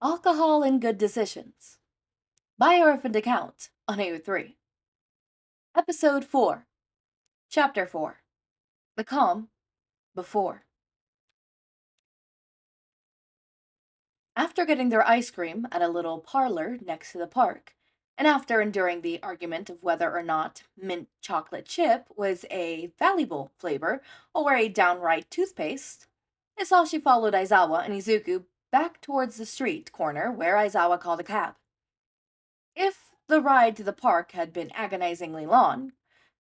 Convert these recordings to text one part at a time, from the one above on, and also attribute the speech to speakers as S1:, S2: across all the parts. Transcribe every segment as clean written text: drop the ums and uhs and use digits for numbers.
S1: Alcohol and Good Decisions by Orphaned Account on AO3. Episode 4, Chapter 4, The Calm Before. After getting their ice cream at a little parlor next to the park, and after enduring the argument of whether or not mint chocolate chip was a valuable flavor or a downright toothpaste, Hisashi followed Aizawa and Izuku back towards the street corner where Aizawa called a cab. If the ride to the park had been agonizingly long,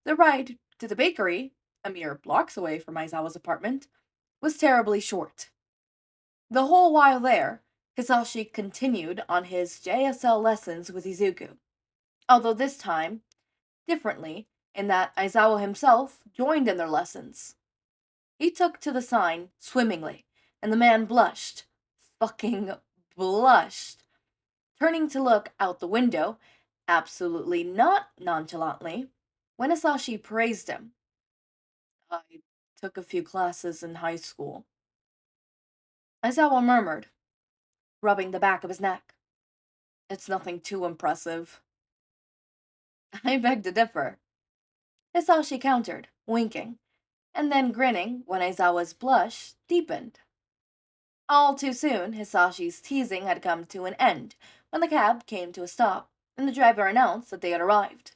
S1: the ride to the bakery, a mere blocks away from Aizawa's apartment, was terribly short. The whole while there, Hisashi continued on his JSL lessons with Izuku, although this time, differently, in that Aizawa himself joined in their lessons. He took to the sign swimmingly, and the man blushed. Fucking blushed. Turning to look out the window, absolutely not nonchalantly, when Hisashi praised him. I took a few classes in high school. Aizawa murmured, rubbing the back of his neck. It's nothing too impressive. I beg to differ. Hisashi countered, winking, and then grinning when Aizawa's blush deepened. All too soon, Hisashi's teasing had come to an end when the cab came to a stop, and the driver announced that they had arrived.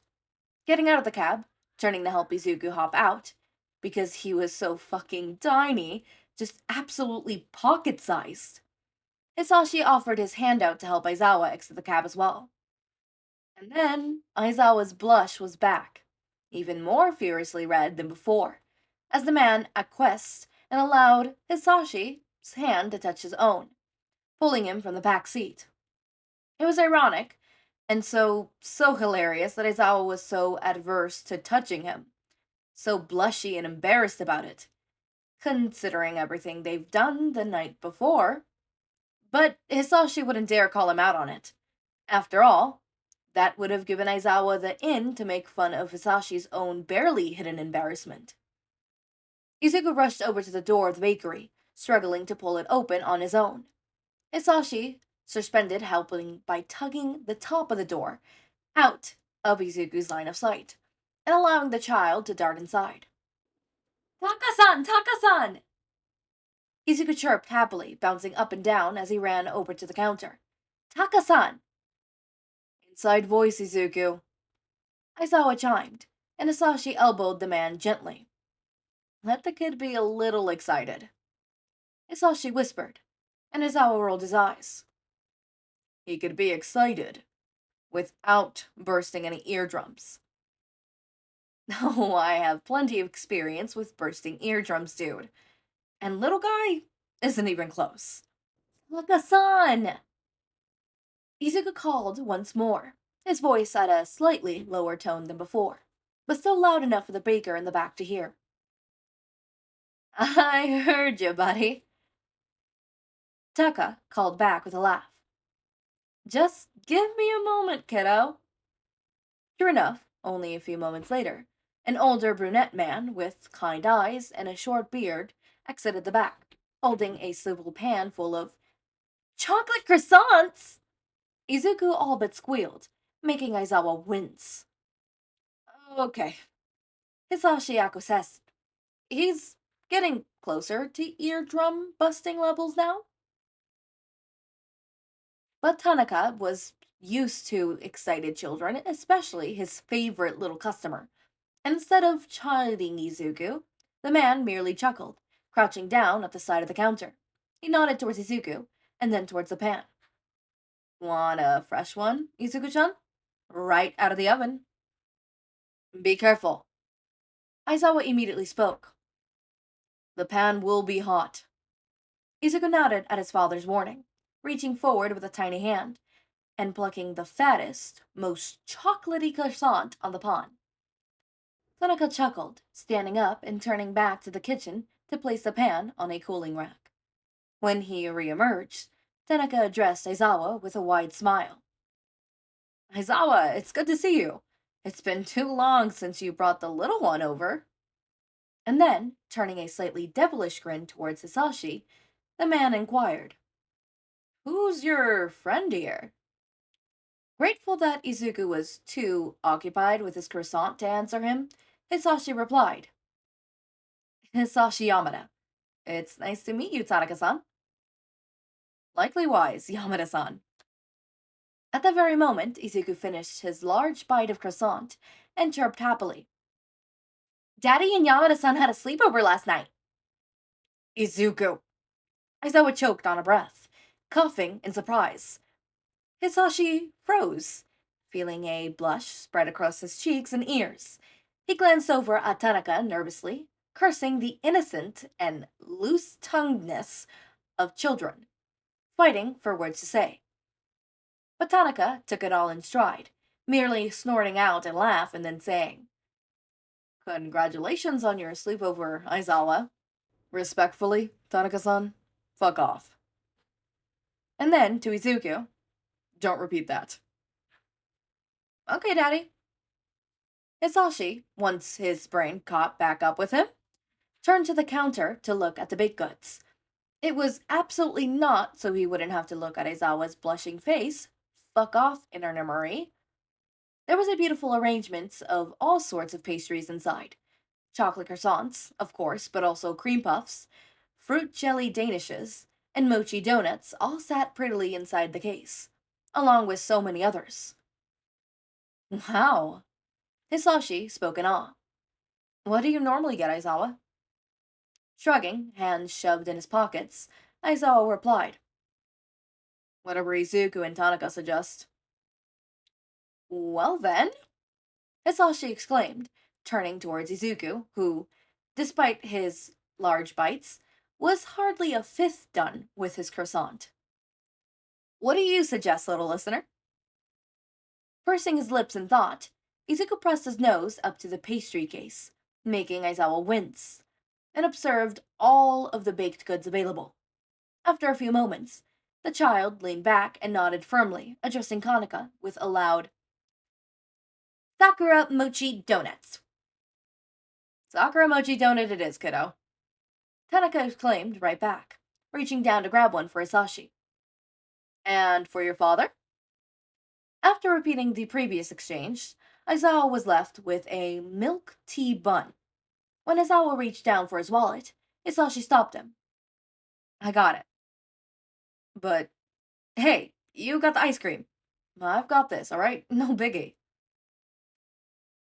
S1: Getting out of the cab, turning to help Izuku hop out, because he was so fucking tiny, just absolutely pocket-sized. Hisashi offered his hand out to help Aizawa exit the cab as well. And then Aizawa's blush was back, even more furiously red than before, as the man acquiesced and allowed Hisashi's hand to touch his own, pulling him from the back seat. It was ironic, and so hilarious that Aizawa was so adverse to touching him, so blushy and embarrassed about it, considering everything they've done the night before. But Hisashi wouldn't dare call him out on it. After all, that would have given Aizawa the in to make fun of Hisashi's own barely hidden embarrassment. Izuku rushed over to the door of the bakery, struggling to pull it open on his own. Hisashi suspended, helping by tugging the top of the door out of Izuku's line of sight, and allowing the child to dart inside. Taka-san! Taka-san! Izuku chirped happily, bouncing up and down as he ran over to the counter. Taka-san! Inside voice, Izuku. Aizawa chimed, and Hisashi elbowed the man gently. Let the kid be a little excited. Hisashi whispered, and Aizawa rolled his eyes. He could be excited, without bursting any eardrums. Oh, I have plenty of experience with bursting eardrums, dude. And little guy isn't even close. Taka-san! Izuku called once more, his voice at a slightly lower tone than before, but still loud enough for the baker in the back to hear. I heard you, buddy. Taka called back with a laugh. Just give me a moment, kiddo. Sure enough, only a few moments later, an older brunette man with kind eyes and a short beard exited the back, holding a swivel pan full of chocolate croissants. Izuku all but squealed, making Aizawa wince. Okay. Hisashi acquiesced. He's getting closer to eardrum busting levels now. But Tanaka was used to excited children, especially his favorite little customer. And instead of chiding Izuku, the man merely chuckled, crouching down at the side of the counter. He nodded towards Izuku, and then towards the pan. Want a fresh one, Izuku-chan? Right out of the oven. Be careful. Aizawa immediately spoke. The pan will be hot. Izuku nodded at his father's warning, reaching forward with a tiny hand, and plucking the fattest, most chocolatey croissant on the pan. Tanaka chuckled, standing up and turning back to the kitchen to place the pan on a cooling rack. When he re-emerged, Tanaka addressed Aizawa with a wide smile. Aizawa, it's good to see you. It's been too long since you brought the little one over. And then, turning a slightly devilish grin towards Hisashi, the man inquired. Who's your friend here? Grateful that Izuku was too occupied with his croissant to answer him, Hisashi replied, Hisashi Yamada. It's nice to meet you, Tanaka-san. Likewise, Yamada-san. At that very moment, Izuku finished his large bite of croissant and chirped happily. Daddy and Yamada-san had a sleepover last night. Izuku. Aizawa choked on a breath, coughing in surprise. Hisashi froze, feeling a blush spread across his cheeks and ears. He glanced over at Tanaka nervously, cursing the innocent and loose-tonguedness of children, fighting for words to say. But Tanaka took it all in stride, merely snorting out a laugh and then saying, Congratulations on your sleepover, Aizawa. Respectfully, Tanaka-san, fuck off. And then, to Izuku, don't repeat that. Okay, Daddy. Hisashi, once his brain caught back up with him, turned to the counter to look at the baked goods. It was absolutely not so he wouldn't have to look at Aizawa's blushing face. Fuck off, Interna Marie. There was a beautiful arrangement of all sorts of pastries inside. Chocolate croissants, of course, but also cream puffs, fruit jelly danishes, and mochi donuts all sat prettily inside the case, along with so many others. Wow. Hisashi spoke in awe. What do you normally get, Aizawa? Shrugging, hands shoved in his pockets, Aizawa replied, Whatever Izuku and Tanaka suggest. Well then, Hisashi exclaimed, turning towards Izuku, who, despite his large bites, was hardly a fifth done with his croissant. What do you suggest, little listener? Pursing his lips in thought, Izuku pressed his nose up to the pastry case, making Aizawa wince, and observed all of the baked goods available. After a few moments, the child leaned back and nodded firmly, addressing Kanaka with a loud, Sakura Mochi Donuts. Sakura Mochi Donut it is, kiddo. Tanaka exclaimed right back, reaching down to grab one for Hisashi. And for your father? After repeating the previous exchange, Aizawa was left with a milk tea bun. When Aizawa reached down for his wallet, Hisashi stopped him. I got it. But, hey, you got the ice cream. I've got this, alright? No biggie.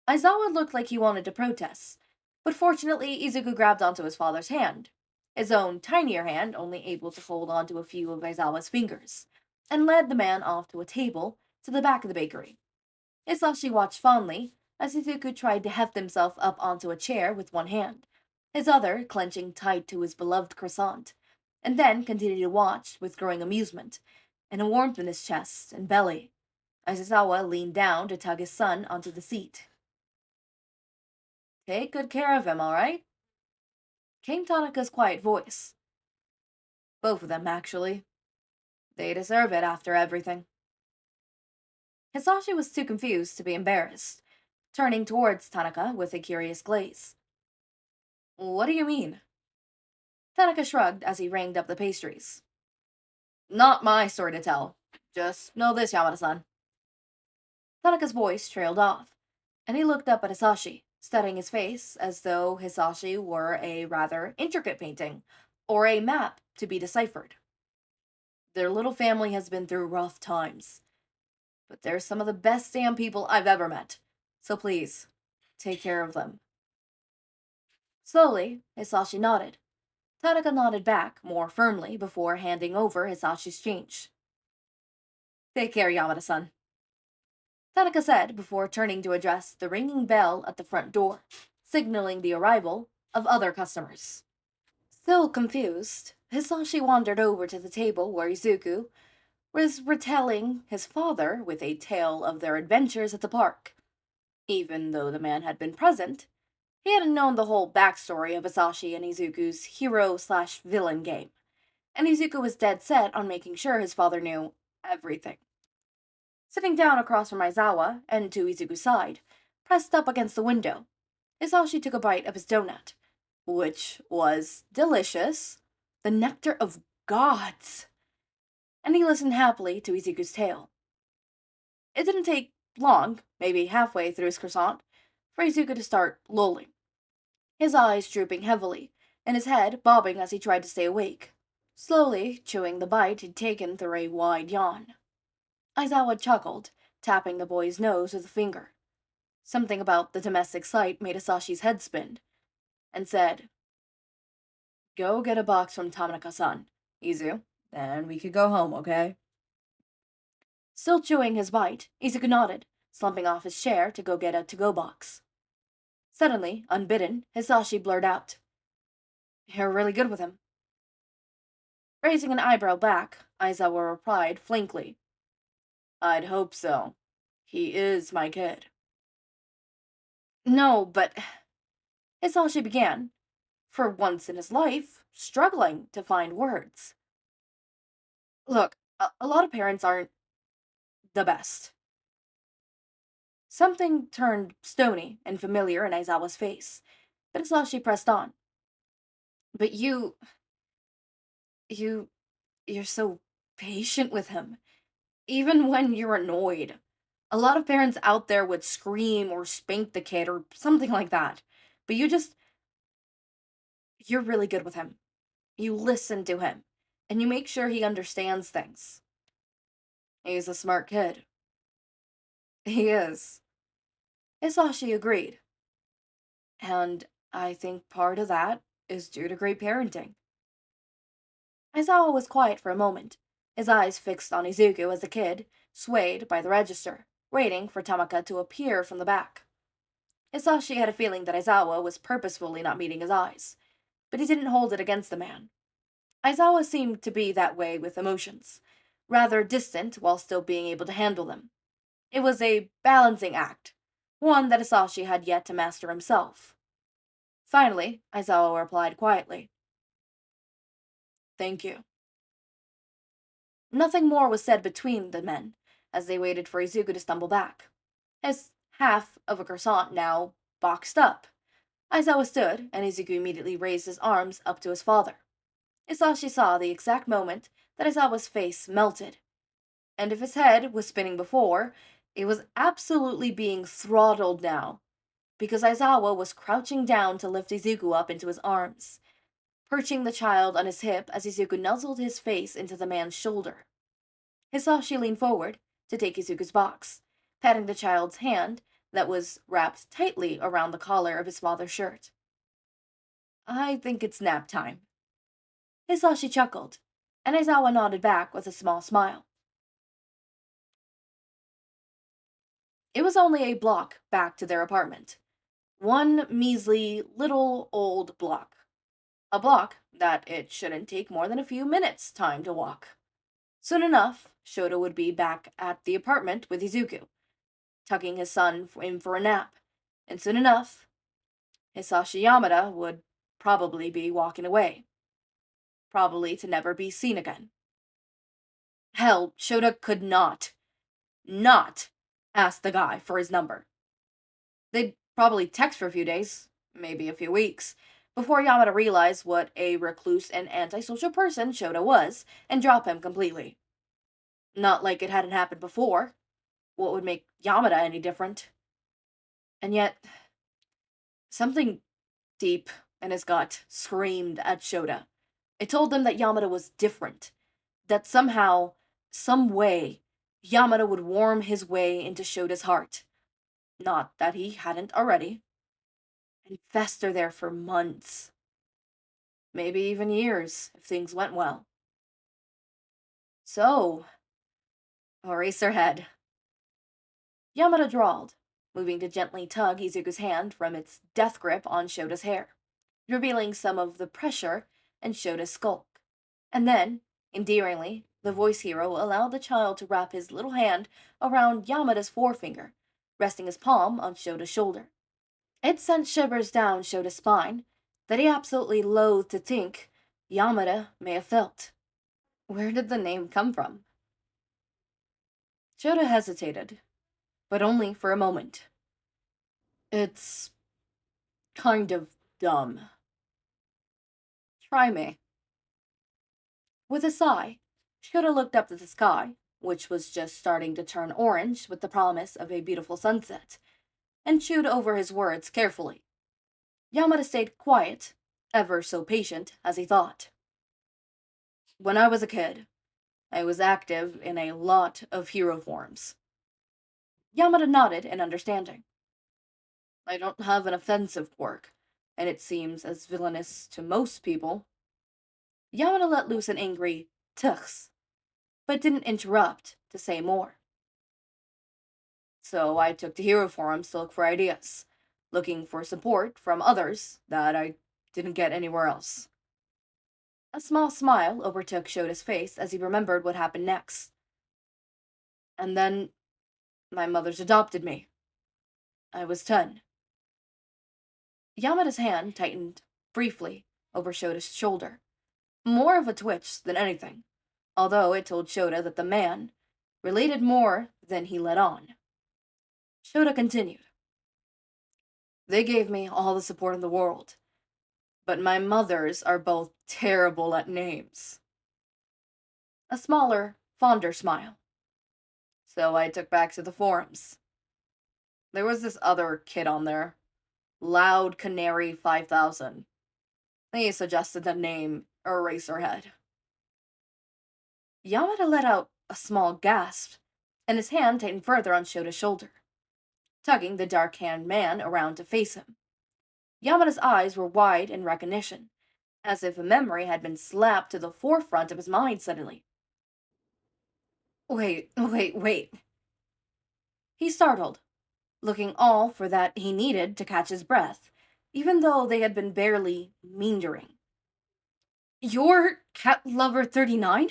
S1: Aizawa looked like he wanted to protest, but fortunately Izuku grabbed onto his father's hand, his own tinier hand only able to hold onto a few of Aizawa's fingers, and led the man off to a table to the back of the bakery. Hisashi watched fondly as Izuku tried to heft himself up onto a chair with one hand, his other clenching tight to his beloved croissant, and then continued to watch with growing amusement, and a warmth in his chest and belly, as Aizawa leaned down to tug his son onto the seat. Take good care of him, all right? Came Tanaka's quiet voice. Both of them, actually. They deserve it after everything. Hisashi was too confused to be embarrassed, turning towards Tanaka with a curious glaze. What do you mean? Tanaka shrugged as he ranged up the pastries. Not my story to tell. Just know this, Yamada-san. Tanaka's voice trailed off, and he looked up at Hisashi, studying his face as though Hisashi were a rather intricate painting, or a map to be deciphered. Their little family has been through rough times, but they're some of the best damn people I've ever met, so please, take care of them. Slowly, Hisashi nodded. Tanaka nodded back more firmly before handing over Hisashi's change. Take care, Yamada-san. Tanaka said before turning to address the ringing bell at the front door, signaling the arrival of other customers. Still confused, Hisashi wandered over to the table where Izuku was retelling his father with a tale of their adventures at the park. Even though the man had been present, he hadn't known the whole backstory of Hisashi and Izuku's hero-slash-villain game, and Izuku was dead set on making sure his father knew everything. Sitting down across from Aizawa and to Izuku's side, pressed up against the window, Hisashi took a bite of his donut, which was delicious, the nectar of gods. and he listened happily to Izuku's tale. It didn't take long, maybe halfway through his croissant, for Izuku to start lolling, his eyes drooping heavily, and his head bobbing as he tried to stay awake, slowly chewing the bite he'd taken through a wide yawn. Aizawa chuckled, tapping the boy's nose with a finger. Something about the domestic sight made Asashi's head spin, and said, "Go get a box from Tamanaka-san, Izu, and we could go home, okay?" Still chewing his bite, Izuku nodded, slumping off his chair to go get a to-go box. Suddenly, unbidden, Hisashi blurted out, "You're really good with him." Raising an eyebrow back, Aizawa replied flankly, "I'd hope so. He is my kid." "No, but—" Hisashi began, for once in his life, struggling to find words. "Look, a lot of parents aren't the best." Something turned stony and familiar in Aizawa's face, but Hisashi pressed on. "But you, you're so patient with him, even when you're annoyed. A lot of parents out there would scream or spank the kid or something like that. But you're really good with him. You listen to him, and you make sure he understands things. He's a smart kid." "He is." Hisashi agreed. "And I think part of that is due to great parenting." Aizawa was quiet for a moment, his eyes fixed on Izuku as the kid swayed by the register, waiting for Tamaka to appear from the back. Hisashi had a feeling that Aizawa was purposefully not meeting his eyes, but he didn't hold it against the man. Aizawa seemed to be that way with emotions, rather distant while still being able to handle them. It was a balancing act, one that Hisashi had yet to master himself. Finally, Aizawa replied quietly, "Thank you." Nothing more was said between the men, as they waited for Izuku to stumble back. His half of a croissant now boxed up. Aizawa stood, and Izuku immediately raised his arms up to his father. Hisashi saw the exact moment that Aizawa's face melted, and if his head was spinning before, it was absolutely being throttled now, because Aizawa was crouching down to lift Izuku up into his arms, perching the child on his hip as Izuku nuzzled his face into the man's shoulder. Hisashi leaned forward to take Izuku's box, patting the child's hand that was wrapped tightly around the collar of his father's shirt. "I think it's nap time." Hisashi chuckled, and Aizawa nodded back with a small smile. It was only a block back to their apartment. One measly little old block. A block that it shouldn't take more than a few minutes' time to walk. Soon enough, Shouta would be back at the apartment with Izuku, tucking his son in for a nap, and soon enough, Hisashi Yamada would probably be walking away, probably to never be seen again. Hell, Shouta could not ask the guy for his number. They'd probably text for a few days, maybe a few weeks, before Yamada realized what a recluse and antisocial person Shouta was, and drop him completely. Not like it hadn't happened before. What would make Yamada any different? And yet, something deep in his gut screamed at Shouta. It told him that Yamada was different, that somehow, some way, Yamada would worm his way into Shota's heart. Not that he hadn't already. And fester there for months. Maybe even years, if things went well. "So, Eraserhead," Yamada drawled, moving to gently tug Izuku's hand from its death grip on Shota's hair, revealing some of the pressure in Shota's skulk. And then, endearingly, the voice hero allowed the child to wrap his little hand around Yamada's forefinger, resting his palm on Shota's shoulder. It sent shivers down Shota's spine that he absolutely loathed to think Yamada may have felt. Where did the name come from? Shota hesitated, but only for a moment. "It's kind of dumb. Try me." With a sigh, Shota looked up at the sky, which was just starting to turn orange with the promise of a beautiful sunset, and chewed over his words carefully. Yamada stayed quiet, ever so patient, as he thought. When I was a kid, I was active in a lot of hero forms. Yamada nodded in understanding. I don't have an offensive quirk, and it seems as villainous to most people. Yamada let loose an angry tuchs, but didn't interrupt to say more. So I took to hero forums to look for ideas, looking for support from others that I didn't get anywhere else. A small smile overtook Shota's face as he remembered what happened next. And then my mother's adopted me. I was 10. Yamada's hand tightened briefly over Shota's shoulder, more of a twitch than anything, although it told Shota that the man related more than he let on. Shota continued. They gave me all the support in the world, but my mothers are both terrible at names. A smaller, fonder smile. So I took back to the forums. There was this other kid on there, Loud Canary 5000. He suggested the name Eraserhead. Yamada let out a small gasp, and his hand tightened further on Shota's shoulder, tugging the dark-haired man around to face him. Yamada's eyes were wide in recognition, as if a memory had been slapped to the forefront of his mind suddenly. Wait. He startled, looking all for that he needed to catch his breath, even though they had been barely meandering. You're Cat Lover 39?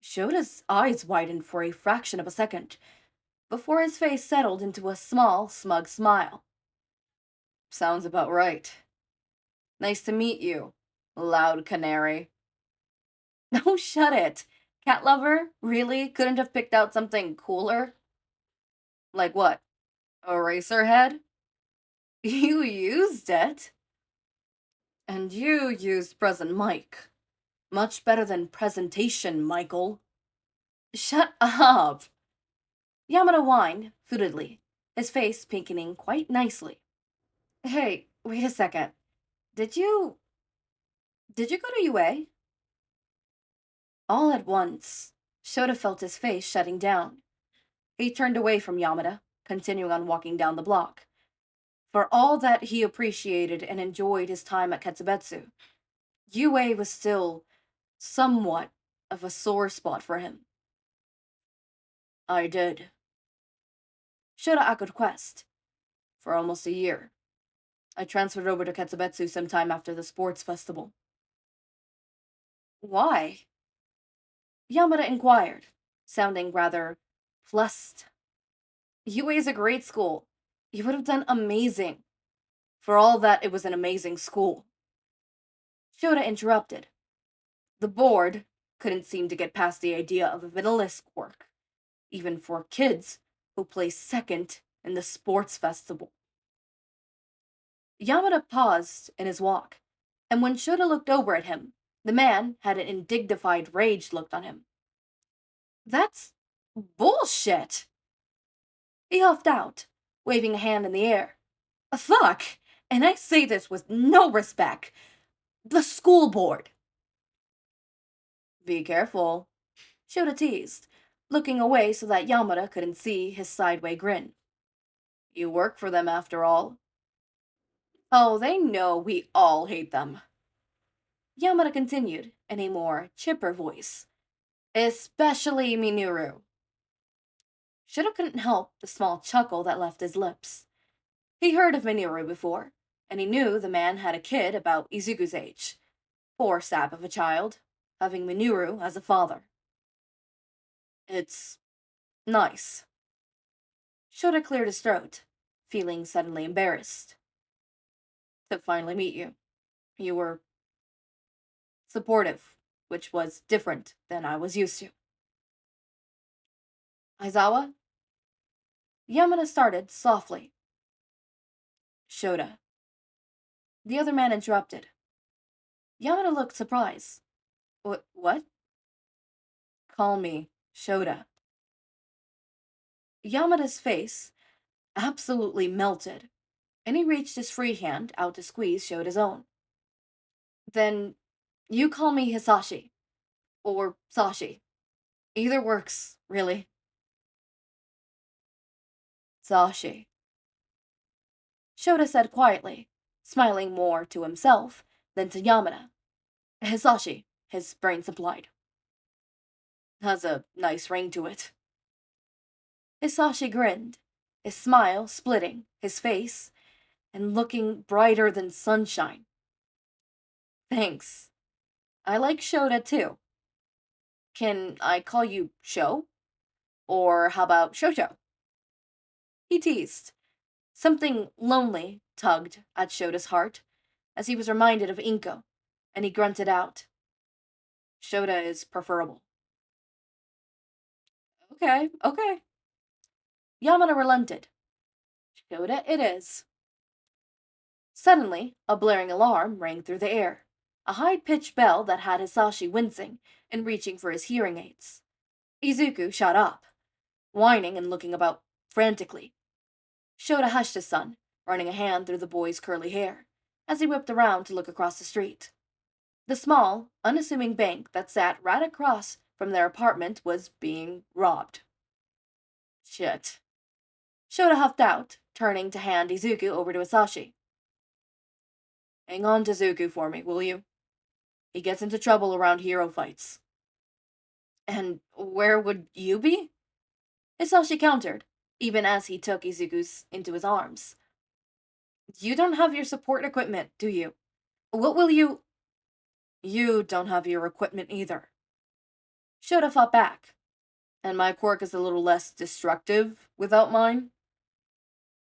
S1: Shota's eyes widened for a fraction of a second, before his face settled into a small, smug smile. Sounds about right. Nice to meet you, Loud Canary. Oh, shut it. Cat Lover really couldn't have picked out something cooler? Like what? Eraserhead? You used it? And you used present mic. Much better than presentation, Michael. Shut up! Yamada whined, footedly, his face pinkening quite nicely. Hey, wait a second. Did you... Did you go to UA? All at once, Shota felt his face shutting down. He turned away from Yamada, continuing on walking down the block. For all that he appreciated and enjoyed his time at Ketsubutsu, UA was still somewhat of a sore spot for him. I did. Shota echoed quest. For almost a year. I transferred over to Ketsubutsu sometime after the sports festival. Why? Yamada inquired, sounding rather plussed. UA is a great school. You would have done amazing. For all that, it was an amazing school. Shota interrupted. The board couldn't seem to get past the idea of a vanillist quirk, even for kids who placed second in the sports festival. Yamada paused in his walk, and when Shota looked over at him, the man had an indignified rage look on him. That's bullshit! He huffed out, waving a hand in the air. Fuck! And I say this with no respect. The school board! Be careful, Shota teased, looking away so that Yamada couldn't see his sideway grin. You work for them after all. Oh, they know we all hate them. Yamada continued in a more chipper voice. Especially Minoru. Shota couldn't help the small chuckle that left his lips. He heard of Minoru before, and he knew the man had a kid about Izuku's age. Poor sap of a child, having Minoru as a father. It's nice. Shota cleared his throat, feeling suddenly embarrassed. To finally meet you. You were supportive, which was different than I was used to. Aizawa? Yamada started softly. Shota. The other man interrupted. Yamada looked surprised. What? Call me Shouta. Yamada's face absolutely melted, and he reached his free hand out to squeeze Shota's own. Then you call me Hisashi, or Sashi. Either works, really. Sashi, Shota said quietly, smiling more to himself than to Yamada. Hisashi, his brain supplied. Has a nice ring to it. Hisashi grinned, his smile splitting his face and looking brighter than sunshine. Thanks. I like Shota too. Can I call you Sho? Or how about Shosho? He teased. Something lonely tugged at Shota's heart as he was reminded of Inko, and he grunted out. Shota is preferable. Okay. Yamada relented. Shota it is. Suddenly, a blaring alarm rang through the air, a high-pitched bell that had Hisashi wincing and reaching for his hearing aids. Izuku shot up, whining and looking about frantically. Shota hushed his son, running a hand through the boy's curly hair, as he whipped around to look across the street. The small, unassuming bank that sat right across from their apartment was being robbed. Shit. Shota huffed out, turning to hand Izuku over to Hisashi. Hang on to Izuku for me, will you? He gets into trouble around hero fights. And where would you be? Hisashi countered, even as he took Izuku into his arms. You don't have your support equipment, do you? What will you... You don't have your equipment either. Shota fought back. And my quirk is a little less destructive without mine?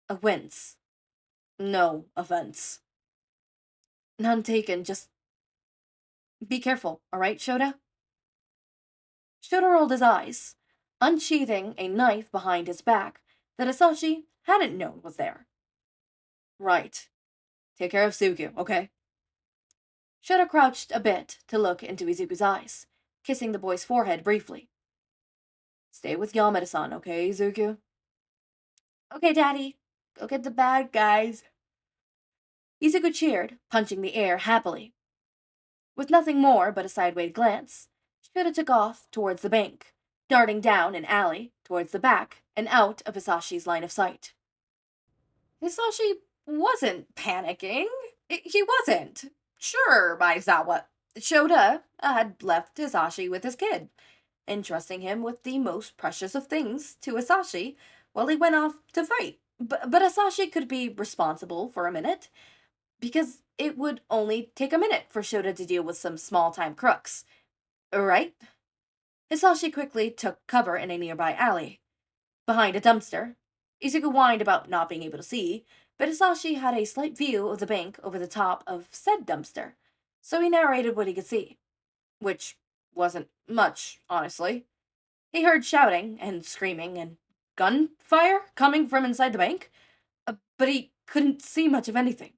S1: A wince. No offense. None taken, just... Be careful, alright, Shota? Shota rolled his eyes, unsheathing a knife behind his back that Hisashi hadn't known was there. Right. Take care of Suzu, okay? Shota crouched a bit to look into Izuku's eyes, kissing the boy's forehead briefly. Stay with Yamada-san, okay, Izuku? Okay, Daddy. Go get the bad guys. Izuku cheered, punching the air happily. With nothing more but a sideways glance, Shota took off towards the bank, darting down an alley towards the back and out of Hisashi's line of sight. Hisashi wasn't panicking. He wasn't. Sure, Aizawa. Shota had left Hisashi with his kid, entrusting him with the most precious of things to Hisashi while he went off to fight. But Hisashi could be responsible for a minute, because it would only take a minute for Shota to deal with some small-time crooks. Right? Hisashi quickly took cover in a nearby alley. Behind a dumpster, Izuku whined about not being able to see, but Hisashi had a slight view of the bank over the top of said dumpster, so he narrated what he could see. Which wasn't much, honestly. He heard shouting and screaming and gunfire coming from inside the bank, but he couldn't see much of anything.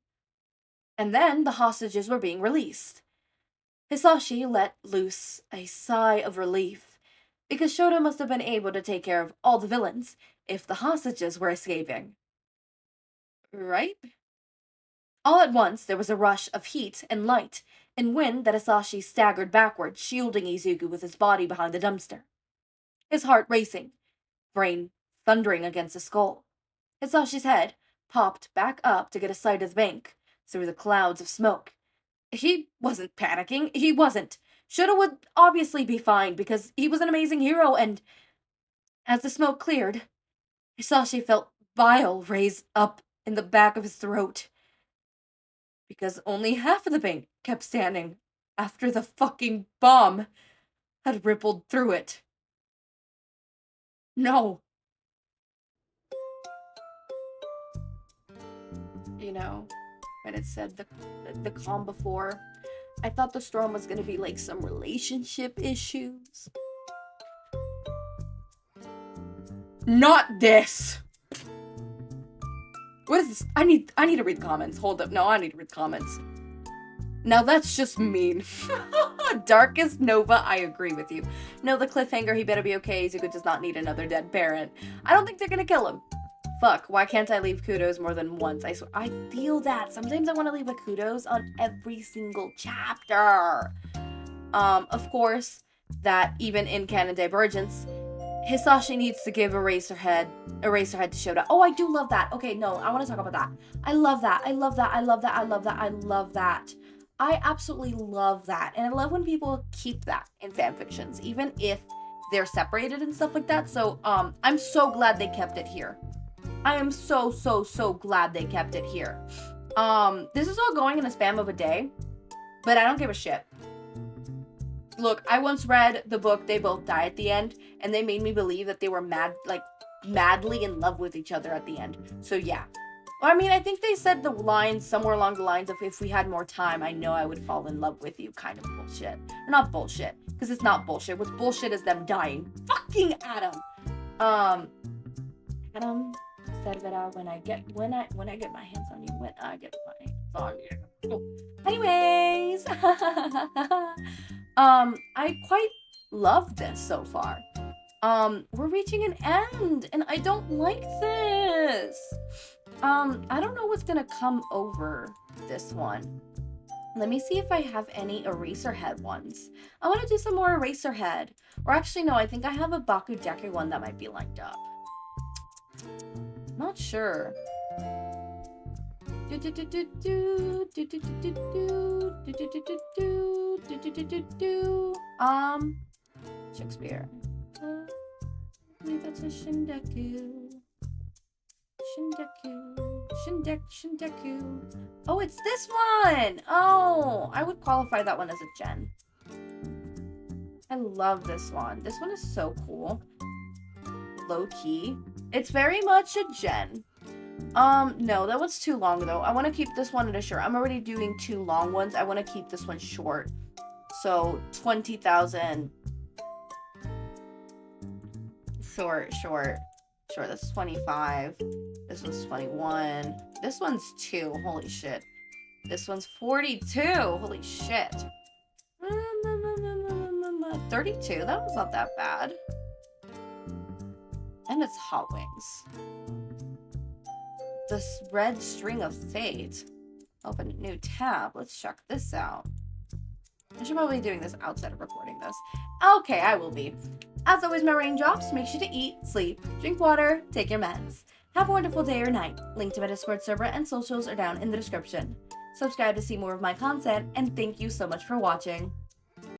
S1: And then the hostages were being released. Hisashi let loose a sigh of relief, because Shota must have been able to take care of all the villains if the hostages were escaping. Right? All at once there was a rush of heat and light, and wind that Hisashi staggered backward, shielding Izuku with his body behind the dumpster. His heart racing, brain thundering against his skull. Hisashi's head popped back up to get a sight of the bank through the clouds of smoke. He wasn't panicking. He wasn't. Shota would obviously be fine because he was an amazing hero, and as the smoke cleared, Hisashi felt bile raise up in the back of his throat. Because only half of the bank kept standing after the fucking bomb had rippled through it. No. You know, when it said the calm before, I thought the storm was gonna be like some relationship issues. Not this! What is this? I need to read comments. Hold up. No, I need to read comments. Now that's just mean. Darkest Nova, I agree with you. No, the cliffhanger, he better be okay. Izuku does not need another dead parent. I don't think they're gonna kill him. Fuck, why can't I leave kudos more than once? I swear, I feel that. Sometimes I want to leave a kudos on every single chapter. Of course, that even in canon divergence, Hisashi needs to give Eraserhead to Shouta. Oh, I do love that. Okay, no, I want to talk about that. I love that. I love that. I love that. I love that. I love that. I absolutely love that. And I love when people keep that in fanfictions, even if they're separated and stuff like that. So, I'm so glad they kept it here. I am so glad they kept it here. This is all going in a spam of a day, but I don't give a shit. Look, I once read the book They Both Die at the End, and they made me believe that they were madly in love with each other at the end. So yeah. Well, I mean, I think they said the lines somewhere along the lines of, if we had more time, I know I would fall in love with you, kind of bullshit. Or not bullshit, because it's not bullshit. What's bullshit is them dying. Fucking Adam! Adam said that when I get my hands on you. Oh. Anyways, I quite love this so far. We're reaching an end, and I don't like this. I don't know what's gonna come over this one. Let me see if I have any Eraserhead ones. I want to do some more Eraserhead. Or actually, no, I think I have a Bakudeke one that might be lined up. Not sure. Shakespeare. I believe that's a Shindeku. Shindeku. Oh, it's this one! Oh, I would qualify that one as a gen. I love this one. This one is so cool. Low key. It's very much a gen. No, that one's too long though. I want to keep this one at a short. I'm already doing 2 long ones. I want to keep this one short. So 20,000. Short. That's 25. This one's 21. This one's 2. Holy shit. This one's 42. Holy shit. 32. That was not that bad. And it's Hot Wings. This Red String of Fate. Open a new tab. Let's check this out. I should probably be doing this outside of recording this. Okay, I will be. As always, my raindrops, make sure to eat, sleep, drink water, take your meds. Have a wonderful day or night. Link to my Discord server and socials are down in the description. Subscribe to see more of my content, and thank you so much for watching.